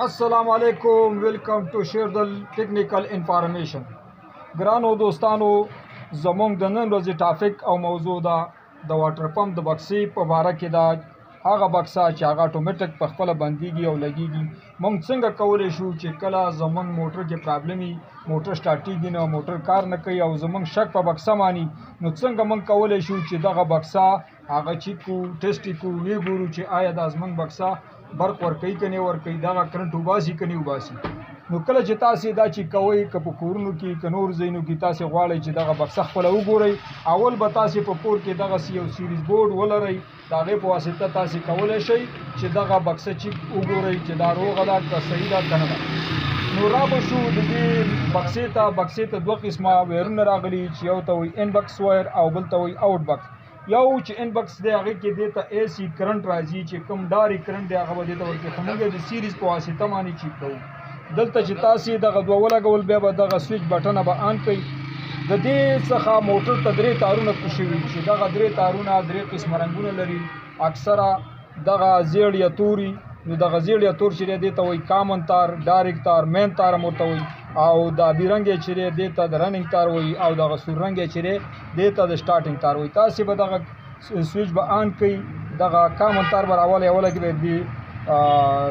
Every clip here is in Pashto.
अस्सलाम वालेकुम, welcome to share the technical information. ګرانو دوستانو، زمونږ د نن ورځې ټاپک او موضوع ده د واټر پمپ د بکسې په باره کې ده. هغه بکسه چې هغه اتوماتیک په خپله بندېږي او لګېږي. موږ څنګه کولی شو چې کله زمونږ موټر کې پرابلم وي، موټر سټارټېږي نه، موټر کار نه کوي او زمونږ شک په بکسه مانی، نو څنګه موږ کولی شو چې دغه بکسه هغه چیک کړو، ټیسټ یې کړو، ویې ګورو چې آیا دا زمونږ بکسه برق ورکوي که نه ورکوي، دغه کرنټ وباسي که نه وباسي. نو کله چې تاسې دا چې کوئ، که په کورونو کې که نور ځایونو کې تاسې غواړئ چې دغه بکسه خپله وګورئ، اول به تاسې په کور کې دغسې یو سیریز بورډ ولرئ. د هغې په واسطه تاسې کولی شئ چې دغه بکسه چیک وګورئ چې دا روغه ده که صحیح ده که نه ده. نو را به شو د دې بکسې ته دوه قسمه ویرونه راغلي چې یو ته وایي ان بکس وایر او بل ته وایي آوټ بکس. یو چې ان بکس دی هغې کې دې ته اے سی کرنټ راځي چې کوم ډارې کرنټ دی هغه به دې ته ورکوي، خو موږ د سیریز په واسطه باندې چیک کوو. دلته چې تاسې دغه دوه ولګول، بیا به دغه سویچ بټنه به آن کوئ. د دې څخه موټر ته 3 تارونه کوشي وي چې دغه 3 تارونه 3 قسمه رنګونه لري. اکثره دغه زیړ یا توري، نو دغه زیړ یا تور چې دی دې ته وایي کامن تار، ډایرک تار، مین تار هم ورته وایي، او دا آبي رنګ یې چې دی دې ته د رننګ تار وایي، او دغه سور رنګ یې چې دی دې ته د سټارټینګ تار وایي. تاسې به دغه سویچ به آن کوئ، دغه کامن تار به راولئ، ولګوئ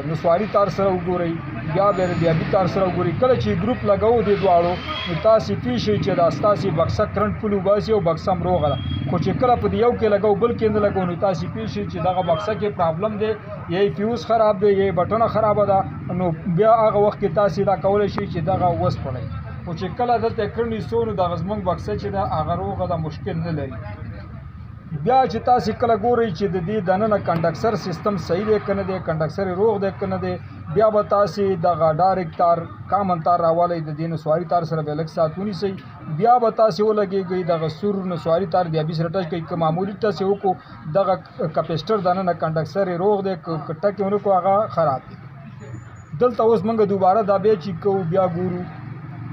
نسواري تار سره وګورئ، بیا به د آبي تار سره وګورئ. کله چې ګروپ لګوو دې دواړو، نو تاسې پوه شئ چې دا ستاسې بکسه کرنټ فل وباسي او بکسه هم روغه ده. خو چې کله په یو کې لګوو بل کې نه لګوو، نو تاسې پوه شئ چې دغه بکسه کې پرابلم دی، یا فیوز خراب دی، یا بټنه خرابه ده. نو بیا هغه وخت کې تاسې دا کولی شئ چې دغه وسپړئ. خو چې کله دلته کړنې سو، نو دغه زموږ بکسه چې ده هغه روغه ده، مشکل نه لري. بیا چې تاسې کله ګورئ چې د دې دننه کنډکسر سیستم صحیح دی که نه دی، کنډکسر یې روغ دی که نه دی، بیا به تاسې دغه ډایرک تار، کامن تار راولئ، د دې نسواري تار سره به لږ ساعت ونیسئ. بیا به تاسې ولګېږئ دغه سور نسواري تار د آبي سره ټچ کوئ. که معمولي ټچ یې وکړو، دغه کپیسټر دننه کنډکسر یې روغ دی، که ټک یې ونه کړو هغه خراب دی. دلته اوس موږ دوباره دا بیا چیک کوو، بیا ګورو.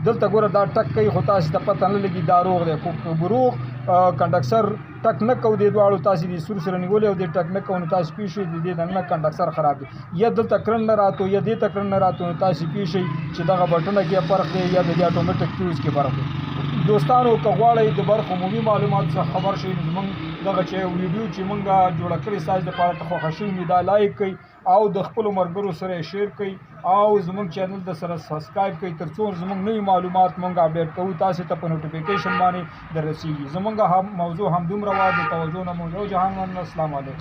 دلته ګوره دا ټک کوي، خو تاسې ته پته نه لګي دا روغ دی. خو روغ کنډکسر ټک نه کوو، دې دواړو تاسې د سور سره نیولې او دې ټک نه کوو، نو تاسې پوه شئ د دې دننه کنډکسر خراب دی. یا دلته کرنټ نه راتو، یا دې ته کرنټ نه راتو، نو تاسې پوه شئ چې دغه بټنه کې فرق دی، یا د دې اټومیټک فیوز کې فرق دی. دوستانو، که غواړئ د برق عمومي معلوماتو څخه خبر شئ، نو زموږ دغه چې ویډیو چې موږ جوړه کړې ستاسو دپاره ته خوښه شوې وي، دا لایک کړئ او د خپلو ملګرو سره یې شیر کړئ، او زموږ چینل د سره سبسکرایب کړئ، تر څو زموږ نوي معلومات موږ اپډیټ کوو تاسې ته په نوټیفیکیشن باندې در رسیږي. زموږ موضوع همدومره وه، د توجه نه مو یو جهان مننه. السلام علیکم.